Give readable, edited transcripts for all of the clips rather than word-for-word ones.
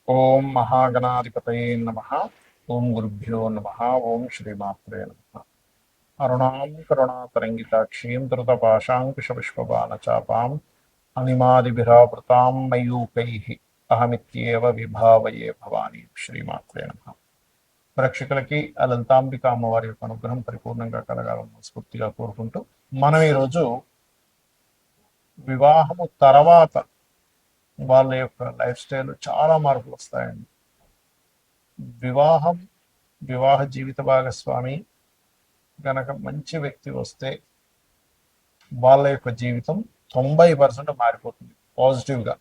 ఓం మహాగణాధిపతయే నమ. ఓం గురుభ్యో నమ. ఓం శ్రీమాత్రే నమ. అరుణాం కరుణాతరంగితాక్షీం ధృతపాశాంకుశపుష్పబాణచాపాం అనిమాదిభిరావృతాం మయూకైః అహమిత్యేవ విభావయే భవాని. శ్రీమాత్రే నమ. ప్రేక్షకులకి ఆ లలితాంబిక అమ్మవారి యొక్క అనుగ్రహం పరిపూర్ణంగా కలగాలని స్ఫూర్తిగా కోరుకుంటూ మనం ఈరోజు వివాహము తర్వాత వాళ్ళ యొక్క లైఫ్ స్టైల్ చాలా మార్పులు వస్తాయండి. వివాహం వివాహ జీవిత భాగస్వామి గనక మంచి వ్యక్తి వస్తే వాళ్ళ యొక్క జీవితం 90% మారిపోతుంది పాజిటివ్గా.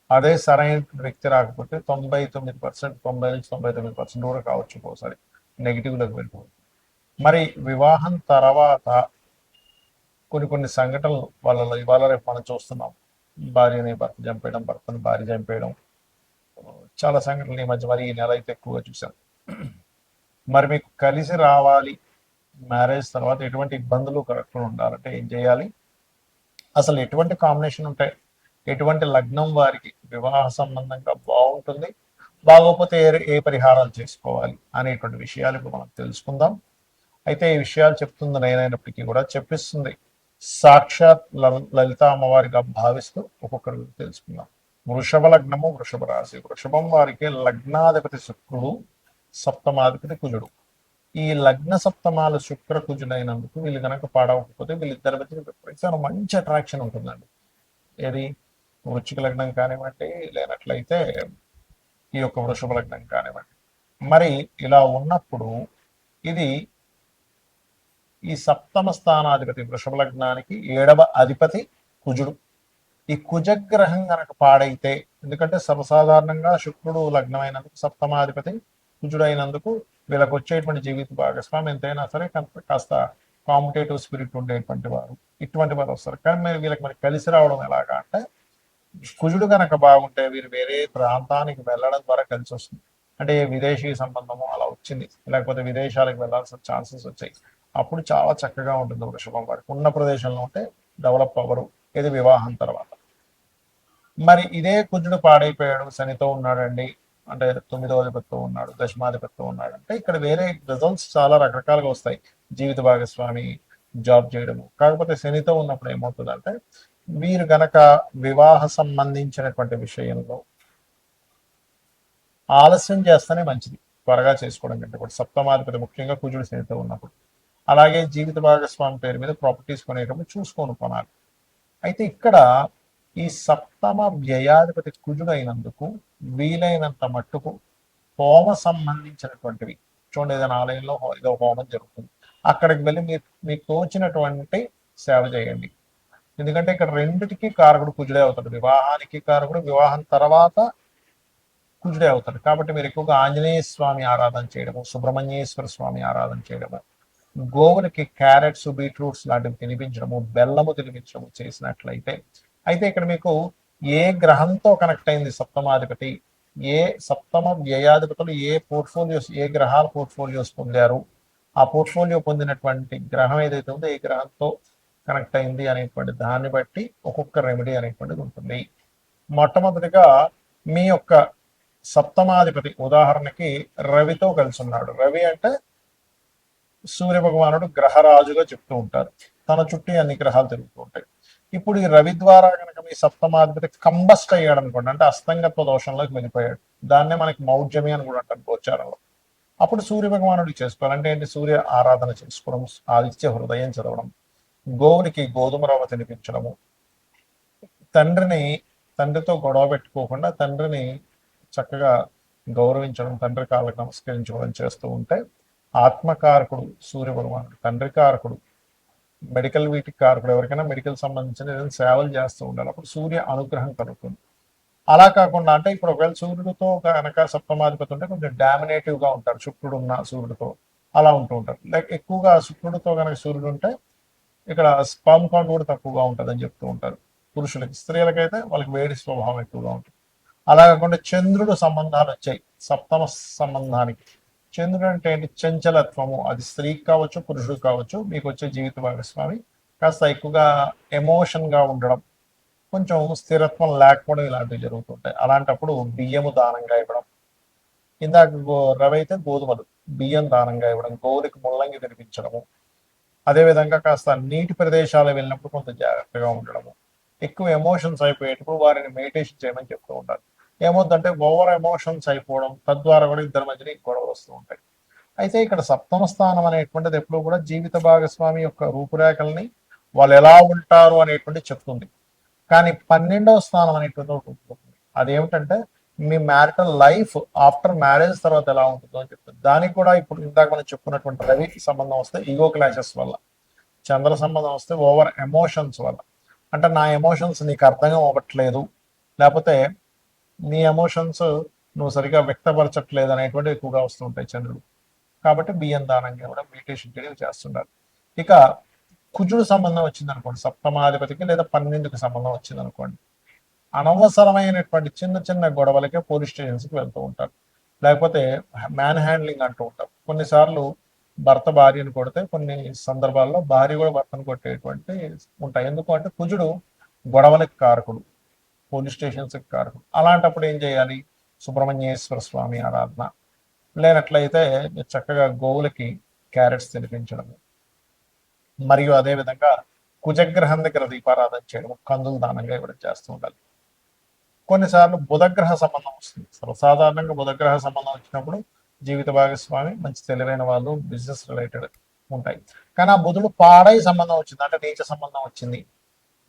అదే సరైన వ్యక్తి రాకపోతే 99%, 90 నుంచి 99% కూడా కావచ్చు, ఒకసారి నెగిటివ్లోకి వెళ్ళిపోతుంది. మరి వివాహం తర్వాత కొన్ని కొన్ని సంఘటనలు వాళ్ళలో ఇవాళ రేపు మనం చూస్తున్నాం. భార్యని భర్త చంపేయడం, భర్తని భార్య చంపేయడం, చాలా సంఘటనలు ఈ మధ్య మరి ఈ నెల అయితే ఎక్కువగా చూసాం. మరి మీకు కలిసి రావాలి, మ్యారేజ్ తర్వాత ఎటువంటి ఇబ్బందులు కలగకుండా ఉండాలంటే ఏం చేయాలి, అసలు ఎటువంటి కాంబినేషన్ ఉంటాయి, ఎటువంటి లగ్నం వారికి వివాహ సంబంధంగా బాగుంటుంది, బాగోకపోతే ఏ పరిహారాలు చేసుకోవాలి అనేటువంటి విషయాలు ఇప్పుడు మనం తెలుసుకుందాం. అయితే ఈ విషయాలు చెప్తుంది నేనైనప్పటికీ కూడా చెప్పిస్తుంది సాక్షాత్ లలిత అమ్మవారిగా భావిస్తూ ఒక్కొక్కరి గురించి తెలుసుకుందాం. వృషభ లగ్నము, వృషభ రాశి. వృషభం వారికి లగ్నాధిపతి శుక్రుడు, సప్తమాధిపతి కుజుడు. ఈ లగ్న సప్తమాలు శుక్ర కుజుడైనందుకు వీళ్ళు కనుక పాడవకపోతే వీళ్ళిద్దరి మధ్య విపరీతమైన మంచి అట్రాక్షన్ ఉంటుందండి. ఏది వృశ్చిక లగ్నం కానివ్వండి, లేనట్లయితే ఈ యొక్క వృషభ లగ్నం కానివ్వండి. మరి ఇలా ఉన్నప్పుడు ఇది ఈ సప్తమ స్థానాధిపతి వృషభ లగ్నానికి 7వ అధిపతి కుజుడు. ఈ కుజగ్రహం కనుక పాడైతే, ఎందుకంటే సర్వసాధారణంగా శుక్రుడు లగ్నమైనందుకు సప్తమాధిపతి కుజుడైనందుకు వీళ్ళకి వచ్చేటువంటి జీవిత భాగస్వామి ఎంతైనా సరే కాస్త కాంపిటేటివ్ స్పిరిట్ ఉండేటువంటి వారు, ఇటువంటి వారు వస్తారు. కానీ మరి వీళ్ళకి మరి కలిసి రావడం ఎలాగా అంటే, కుజుడు కనుక బాగుంటే వీరు వేరే ప్రాంతానికి వెళ్ళడం ద్వారా కలిసి వస్తుంది. అంటే విదేశీ సంబంధము అలా వచ్చింది, లేకపోతే విదేశాలకు వెళ్ళాల్సిన ఛాన్సెస్ వచ్చాయి, అప్పుడు చాలా చక్కగా ఉంటుంది వృషభం వారికి. ఉన్న ప్రదేశంలో ఉంటే డెవలప్ అవ్వరు, ఇది వివాహం తర్వాత. మరి ఇదే కుజుడు పాడైపోయాడు, శనితో ఉన్నాడండి అంటే 9వ అధిపతితో ఉన్నాడు, దశమాధిపతితో ఉన్నాడు అంటే ఇక్కడ వేరే రిజల్ట్స్ చాలా రకరకాలుగా వస్తాయి. జీవిత భాగస్వామి జాబ్ చేయడము. కాకపోతే శనితో ఉన్నప్పుడు ఏమవుతుందంటే, వీరు గనక వివాహ సంబంధించినటువంటి విషయంలో ఆలస్యం చేస్తేనే మంచిది, త్వరగా చేసుకోవడం కంటే కూడా. సప్తమాధిపతి ముఖ్యంగా కుజుడు శనితో ఉన్నప్పుడు. అలాగే జీవిత భాగస్వామి పేరు మీద ప్రాపర్టీస్ కొనేటప్పుడు చూసుకొని కొనాలి. అయితే ఇక్కడ ఈ సప్తమ వ్యయాధిపతి కుజుడు అయినందుకు వీలైనంత మట్టుకు హోమ సంబంధించినటువంటివి చూడండి, ఏదైనా ఆలయంలో ఏదో హోమం జరుగుతుంది, అక్కడికి వెళ్ళి మీకు తోచినటువంటి సేవ చేయండి. ఎందుకంటే ఇక్కడ రెండిటికి కారకుడు కుజుడే అవుతాడు. వివాహానికి కారకుడు, వివాహం తర్వాత కుజుడే అవుతాడు. కాబట్టి మీరు ఎక్కువగా ఆంజనేయ స్వామి ఆరాధన చేయడము, సుబ్రహ్మణ్యేశ్వర స్వామి ఆరాధన చేయడము, గోవులకి క్యారెట్స్, బీట్రూట్స్ లాంటివి తినిపించడము, బెల్లము తినిపించడము చేసినట్లయితే, అయితే ఇక్కడ మీకు ఏ గ్రహంతో కనెక్ట్ అయింది సప్తమాధిపతి, ఏ సప్తమ వ్యయాధిపతులు ఏ పోర్ట్ఫోలియోస్, ఏ గ్రహాల పోర్ట్ఫోలియోస్ పొందారు, ఆ పోర్ట్ఫోలియో పొందినటువంటి గ్రహం ఏదైతే ఉందో ఏ గ్రహంతో కనెక్ట్ అయింది అనేటువంటి దాన్ని బట్టి ఒక్కొక్క రెమెడీ అనేటువంటిది ఉంటుంది. మొట్టమొదటిగా మీ యొక్క సప్తమాధిపతి ఉదాహరణకి రవితో కలిసి ఉన్నాడు. రవి అంటే సూర్య భగవానుడు గ్రహరాజుగా చెప్తూ ఉంటారు. తన చుట్టూ అన్ని గ్రహాలు తిరుగుతూ ఉంటాయి. ఇప్పుడు ఈ రవి ద్వారా కనుక మీ సప్తమాధిపతి కంబస్ట్ అయ్యాడు అనుకోండి, అంటే అస్తంగత్వ దోషంలోకి వెళ్ళిపోయాడు. దాన్నే మనకి మౌఢ్యమి అని కూడా అంటారు గోచారంలో. అప్పుడు సూర్య భగవానుడికి చేసుకోవాలంటే ఏంటి, సూర్య ఆరాధన చేసుకోవడం, ఆదిత్య హృదయం చదవడం, గోవునికి గోధుమ రవ్వ తినిపించడము, తండ్రితో గొడవ పెట్టుకోకుండా తండ్రిని చక్కగా గౌరవించడం, తండ్రి కాళ్ళకు నమస్కరించడం చేస్తూ ఉంటే ఆత్మకారకుడు సూర్య భగవానుడు, తండ్రి కారకుడు, మెడికల్ వీటికి కారకుడు, ఎవరికైనా మెడికల్ సంబంధించిన ఏదైనా సేవలు చేస్తూ ఉండాలి, అప్పుడు సూర్య అనుగ్రహం కలుగుతుంది. అలా కాకుండా అంటే ఇప్పుడు ఒకవేళ సూర్యుడితో కనుక సప్తమాధిపతి ఉంటే కొంచెం డామినేటివ్ గా ఉంటారు, శుక్రుడు ఉన్న సూర్యుడితో అలా ఉంటూ ఉంటారు. లైక్ ఎక్కువగా శుక్రుడితో కనుక సూర్యుడు ఉంటే ఇక్కడ స్పర్మ్ కౌంట్ కూడా తక్కువగా ఉంటుందని చెప్తూ ఉంటారు పురుషులకి. స్త్రీలకైతే వాళ్ళకి వేడి స్వభావం ఎక్కువగా ఉంటుంది. అలా కాకుండా చంద్రుడు సంబంధాలు వచ్చాయి సప్తమ సంబంధానికి. చంద్రుడు అంటే ఏంటి, చంచలత్వము. అది స్త్రీకి కావచ్చు, పురుషుడికి కావచ్చు. మీకు వచ్చే జీవిత భాగస్వామి కాస్త ఎక్కువగా ఎమోషన్ గా ఉండడం, కొంచెం స్థిరత్వం లేకపోవడం ఇలాంటివి జరుగుతుంటాయి. అలాంటప్పుడు బియ్యము దానంగా ఇవ్వడం, ఇందాక రవి అయితే గోధుమలు, బియ్యం దానంగా ఇవ్వడం, గోవులకి ముల్లంగి తినిపించడము, అదేవిధంగా కాస్త నీటి ప్రదేశాలు వెళ్ళినప్పుడు కొంత జాగ్రత్తగా ఉండడము, ఎక్కువ ఎమోషన్స్ అయిపోయేటప్పుడు వారిని మెడిటేషన్ చేయమని చెప్తూ ఉంటారు. ఏమవుతుందంటే ఓవర్ ఎమోషన్స్ అయిపోవడం, తద్వారా కూడా ఇద్దరి మధ్యన గొడవలు వస్తూ ఉంటాయి. అయితే ఇక్కడ సప్తమ స్థానం అనేటువంటిది ఎప్పుడు కూడా జీవిత భాగస్వామి యొక్క రూపురేఖల్ని, వాళ్ళు ఎలా ఉంటారు అనేటువంటి చెప్తుంది. కానీ 12వ స్థానం అనేటువంటి ఒకటి ఉంటుంది. అదేమిటంటే మీ మ్యారిటల్ లైఫ్ ఆఫ్టర్ మ్యారేజ్ తర్వాత ఎలా ఉంటుందో అని చెప్తుంది. దానికి కూడా ఇప్పుడు ఇందాక మనం చెప్పుకున్నటువంటి రవికి సంబంధం వస్తే ఈగో క్లాషెస్ వల్ల, చంద్ర సంబంధం వస్తే ఓవర్ ఎమోషన్స్ వల్ల, అంటే నా ఎమోషన్స్ నీకు అర్థం అవ్వట్లేదు, లేకపోతే నీ ఎమోషన్స్ నువ్వు సరిగా వ్యక్తపరచట్లేదు అనేటువంటి ఎక్కువగా వస్తుంటాయి చంద్రుడు. కాబట్టి బియ్యం దానంగా కూడా మెడిటేషన్ చేయడం చేస్తుండాలి. ఇక కుజుడు సంబంధం వచ్చింది అనుకోండి, సప్తమాధిపతికి లేదా 12కి సంబంధం వచ్చింది అనుకోండి, అనవసరమైనటువంటి చిన్న చిన్న గొడవలకే పోలీస్ స్టేషన్స్కి వెళ్తూ ఉంటారు, లేకపోతే మ్యాన్ హ్యాండ్లింగ్ అంటూ ఉంటారు. కొన్నిసార్లు భర్త భార్యను కొడితే కొన్ని సందర్భాల్లో భార్య కూడా భర్తను కొట్టేటువంటి ఉంటాయి. ఎందుకు అంటే కుజుడు గొడవలకు కారకుడు, పోలీస్ స్టేషన్స్కి కారకుడు. అలాంటప్పుడు ఏం చేయాలి? సుబ్రహ్మణ్యేశ్వర స్వామి ఆరాధన, లేనట్లయితే చక్కగా గోవులకి క్యారెట్స్ తినిపించడము, మరియు అదేవిధంగా కుజగ్రహం దగ్గర దీపారాధన చేయడం, కందులు దానంగా ఇవ్వడం చేస్తూ ఉండాలి. కొన్నిసార్లు బుధగ్రహ సంబంధం వస్తుంది. సర్వసాధారణంగా బుధగ్రహ సంబంధం వచ్చినప్పుడు జీవిత భాగస్వామి మంచి తెలివైన వాళ్ళు, బిజినెస్ రిలేటెడ్ ఉంటాయి. కానీ ఆ బుధుడు పాడై సంబంధం వచ్చింది, అంటే నీచ సంబంధం వచ్చింది,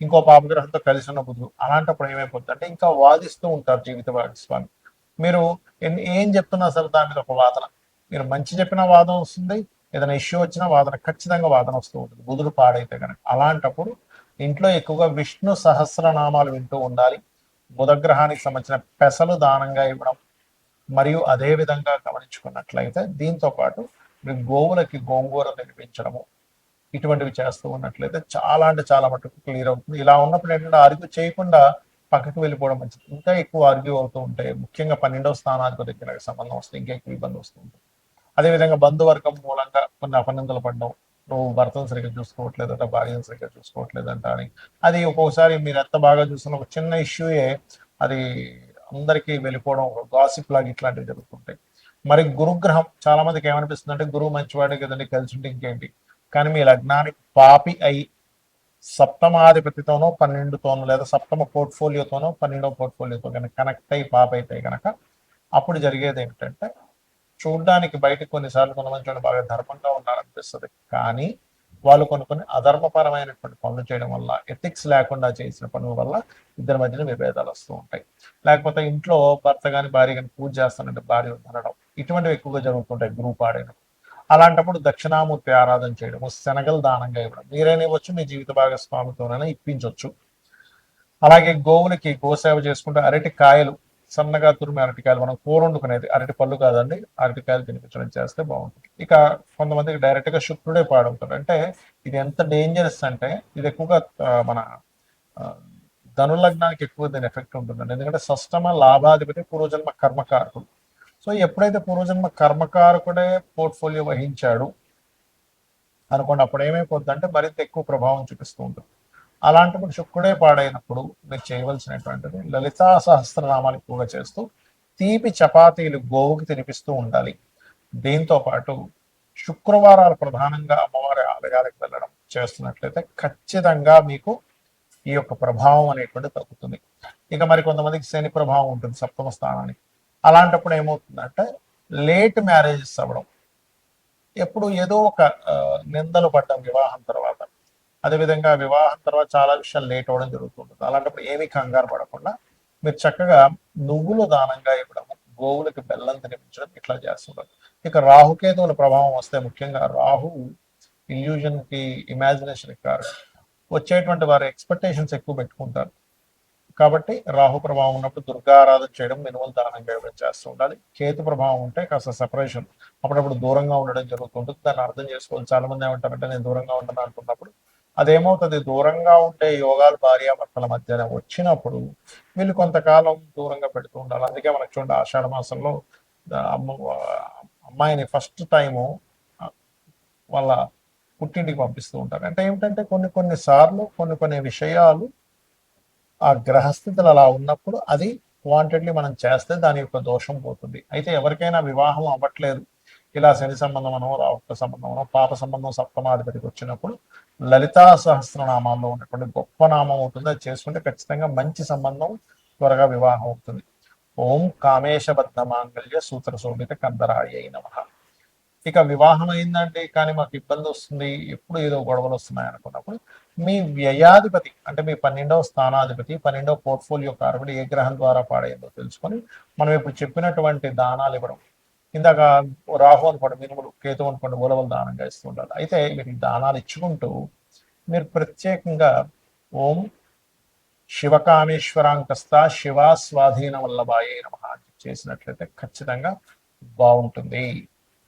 ఇంకో పాపగ్రహంతో కలిసి ఉన్న బుధుడు, అలాంటప్పుడు ఏమైపోతుంది అంటే ఇంకా వాదిస్తూ ఉంటారు జీవిత భాగస్వామి. మీరు ఏం చెప్తున్నా సరే దాని మీద ఒక వాదన, మీరు మంచి చెప్పిన వాదన వస్తుంది, ఏదైనా ఇష్యూ వచ్చినా వాదన, ఖచ్చితంగా వాదన వస్తూ ఉంటుంది బుధుడు పాడైతే కనుక. అలాంటప్పుడు ఇంట్లో ఎక్కువగా విష్ణు సహస్రనామాలు వింటూ ఉండాలి, బుధగ్రహానికి సంబంధించిన పెసలు దానంగా ఇవ్వడం, మరియు అదే విధంగా గమనించుకున్నట్లయితే దీంతో పాటు మీరు గోవులకి గోంగూర తినిపించడము, ఇటువంటివి చేస్తూ ఉన్నట్లయితే చాలా అంటే చాలా మటుకు క్లియర్ అవుతుంది. ఇలా ఉన్నప్పుడు ఏంటంటే ఆర్గ్యూ చేయకుండా పక్కకు వెళ్ళిపోవడం మంచిది. ఇంకా ఎక్కువ ఆర్గ్యూ అవుతూ ఉంటాయి, ముఖ్యంగా 12వ స్థానానికి దగ్గర సంబంధం వస్తే ఇంకా ఎక్కువ ఇబ్బంది వస్తూ ఉంటుంది. అదేవిధంగా బంధువర్గం మూలంగా కొన్ని అపనిందలు పడడం, నువ్వు భర్తను సరిగ్గా చూసుకోవట్లేదంట, భార్యను సరిగ్గా చూసుకోవట్లేదంట అని, అది ఒక్కొక్కసారి మీరు ఎంత బాగా చూస్తున్న ఒక చిన్న ఇష్యూయే అది అందరికీ వెళ్ళిపోవడం, గాసిప్ లాగా ఇట్లాంటివి జరుగుతుంటాయి. మరి గురుగ్రహం చాలా మందికి ఏమనిపిస్తుంది అంటే గురువు మంచివాడే కదండి, కలిసి ఉంటే ఇంకేంటి. కానీ మీ లగ్నానికి పాపి అయి సప్తమాధిపతితోనో 12తోనో లేదా సప్తమ పోర్ట్ఫోలియోతోనో 12వ పోర్ట్ఫోలియోతో కనుక కనెక్ట్ అయి పాప అయితే కనుక అప్పుడు జరిగేది ఏమిటంటే, చూడ్డానికి బయటకు కొన్నిసార్లు కొంతమంది బాగా ధర్మంగా ఉన్నారనిపిస్తుంది, కానీ వాళ్ళు కొన్ని అధర్మపరమైనటువంటి పనులు చేయడం వల్ల, ఎథిక్స్ లేకుండా చేసిన పనుల వల్ల ఇద్దరి మధ్యన విభేదాలు వస్తూ ఉంటాయి. లేకపోతే ఇంట్లో భర్త కానీ భార్య కానీ పూజ చేస్తానంటే భార్య వద్దనడం, ఇటువంటివి ఎక్కువగా జరుగుతుంటాయి గ్రూప్ ఆడైన. అలాంటప్పుడు దక్షిణామూర్తి ఆరాధన చేయడము, శనగలు దానంగా ఇవ్వడం, మీరైనా ఇవ్వచ్చు, మీ జీవిత భాగస్వామితోనైనా ఇప్పించవచ్చు. అలాగే గోవులకి గోసేవ చేసుకుంటే అరటి కాయలు, సన్నగా తురిమి అరటికాయలు, మనం కూర వండుకునేది అరటి పళ్ళు కాదండి, అరటికాయలు తినిపించడం చేస్తే బాగుంటుంది. ఇక కొంతమందికి డైరెక్ట్ గా శుక్రుడే పాడవుతాడు. అంటే ఇది ఎంత డేంజరస్ అంటే ఇది ఎక్కువగా మన ధనులగ్నానికి ఎక్కువ దీని ఎఫెక్ట్ ఉంటుందండి. ఎందుకంటే షష్టమ లాభాధిపతి పూర్వజన్మ కర్మకారకుడు. సో ఎప్పుడైతే పూర్వజన్మ కర్మకారకుడే పోర్ట్ఫోలియో వహించాడు అనుకోండి, అప్పుడు ఏమైపోతుందంటే మరింత ఎక్కువ ప్రభావం చూపిస్తూ ఉంటుంది. అలాంటప్పుడు శుక్రుడే పాడైనప్పుడు మీరు చేయవలసినటువంటిది లలితా సహస్రనామాలు ఎక్కువగా చేస్తూ తీపి చపాతీలు గోవుకి తినిపిస్తూ ఉండాలి. దీంతో పాటు శుక్రవారాలు ప్రధానంగా అమ్మవారి ఆలయాలకు వెళ్ళడం చేస్తున్నట్లయితే ఖచ్చితంగా మీకు ఈ యొక్క ప్రభావం అనేటువంటి తగ్గుతుంది. ఇక మరి కొంతమందికి శని ప్రభావం ఉంటుంది సప్తమ స్థానానికి. అలాంటప్పుడు ఏమవుతుందంటే లేట్ మ్యారేజెస్ అవ్వడం, ఎప్పుడు ఏదో ఒక నిందలు పడ్డం వివాహం తర్వాత, అదేవిధంగా వివాహం తర్వాత చాలా విషయాలు లేట్ అవ్వడం జరుగుతుంటుంది. అలాంటప్పుడు ఏమీ కంగారు పడకుండా మీరు చక్కగా నువ్వులు దానంగా ఇవ్వడం, గోవులకి బెల్లం తినిపించడం, ఇట్లా చేస్తుంటారు. ఇక రాహుకేతువుల ప్రభావం వస్తే ముఖ్యంగా రాహు ఇల్యూజన్ కి, ఇమాజినేషన్ కారు, వచ్చేటువంటి వారి ఎక్స్పెక్టేషన్స్ ఎక్కువ పెట్టుకుంటారు. కాబట్టి రాహు ప్రభావం ఉన్నప్పుడు దుర్గా ఆరాధన చేయడం, మినుములు దానంగా ఇవ్వడం చేస్తూ ఉండాలి. కేతు ప్రభావం ఉంటే కాస్త సెపరేషన్, అప్పుడప్పుడు దూరంగా ఉండడం జరుగుతుంటుంది. దాన్ని అర్థం చేసుకోవాలి. చాలా మంది ఏమంటారంటే నేను దూరంగా ఉంటాను అనుకున్నప్పుడు అదేమవుతుంది, దూరంగా ఉండే యోగాలు భార్యాభర్తల మధ్యన వచ్చినప్పుడు వీళ్ళు కొంతకాలం దూరంగా పెడుతూ ఉండాలి. అందుకే మనకు చూడండి ఆషాఢ మాసంలో అమ్మాయిని ఫస్ట్ టైము వాళ్ళ పుట్టింటికి పంపిస్తూ ఉంటారు. అంటే ఏమిటంటే కొన్ని సార్లు కొన్ని విషయాలు ఆ గ్రహస్థితులు అలా ఉన్నప్పుడు అది వాంటెడ్లీ మనం చేస్తే దాని యొక్క దోషం పోతుంది. అయితే ఎవరికైనా వివాహం అవ్వట్లేదు, ఇలా శని సంబంధమనో, రాహుత్వ సంబంధమనో, పాప సంబంధం సప్తమాధిపతికి వచ్చినప్పుడు లలితా సహస్రనామాల్లో ఉన్నటువంటి గొప్ప నామం అవుతుంది. అది చేసుకుంటే ఖచ్చితంగా మంచి సంబంధం, త్వరగా వివాహం అవుతుంది. ఓం కామేశబద్ధ మాంగళ్య సూత్ర శోభిత కందరాయ నమః. ఇక వివాహం అయిందండి కానీ మాకు ఇబ్బంది వస్తుంది, ఎప్పుడు ఏదో గొడవలు వస్తున్నాయి అనుకున్నప్పుడు మీ వ్యయాధిపతి అంటే మీ 12వ స్థానాధిపతి, 12వ పోర్ట్ఫోలియో కారకుడు ఏ గ్రహం ద్వారా పాడైందో తెలుసుకొని మనం ఇప్పుడు చెప్పినటువంటి దానాలు ఇవ్వడం. ఇందాక రాహు అనుకోండి మినుములు, కేతు అనుకోండి మూలవలు దానంగా ఇస్తూ ఉండాలి. అయితే మీరు దానాలు ఇచ్చుకుంటూ మీరు ప్రత్యేకంగా ఓం శివకామేశ్వరాంకస్త శివ స్వాధీన వల్లభాయే నమః చేసినట్లయితే ఖచ్చితంగా బాగుంటుంది.